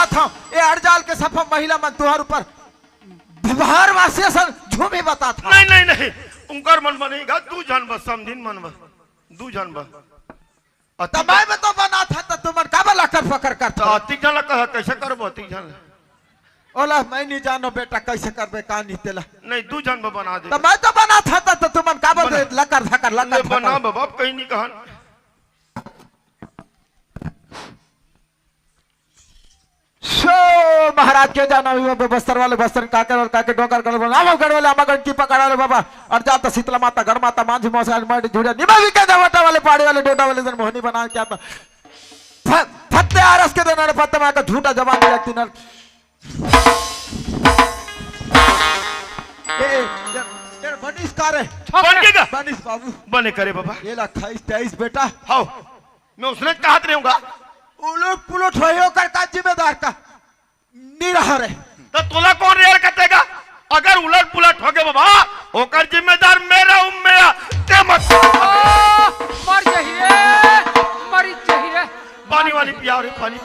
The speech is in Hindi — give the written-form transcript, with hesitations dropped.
बना था ये अड़जाल के सफा महिला मन तुहार ऊपर बाहर वासी सन झूमी बता था। नहीं नहीं नहीं उनकर मन बनेगा दू जन बस समझिन मन बस दू जन बस तबाय में तो बना था तो तुम का लकर फकर करता अति जन कह कैसे करबो अति जन ओला मैं नहीं जानो बेटा कैसे करबे का नहीं तेला नहीं दू जन बना दे तो मैं तो बना था तो तुम का लकर फकर लकर बना बाबा कहीं नहीं कहन शो महाराज के जाना हुआ बस्तर वाले बस्तर काकर और काके डोकर कर नाम गढ़ वाले अमगढ़ की पकड़ा वाले बाबा और जाता शीतला माता गढ़ माता मांझी मौसा मर्द झुड़िया निभा भी के जावटा वाले पहाड़ी वाले डोडा वाले जन मोहनी बना क्या था फत्ते आरस के देना फत्ते मां का झूठा जवान दिया तीन ये बनिस कार है बनेगा बनिस बाबू बने करे बाबा ये ला 28 23 बेटा हां मैं उसने कहत रहूंगा उलट पुलट होयो कर का जिम्मेदार का निरहर है तो तोला कौन रेयर कटेगा अगर उलट पुलट हो गए बाबा होकर जिम्मेदार मेरा उम्मेया ते मत मर चाहिए मरी चाहिए पानी वाली पिया रे पानी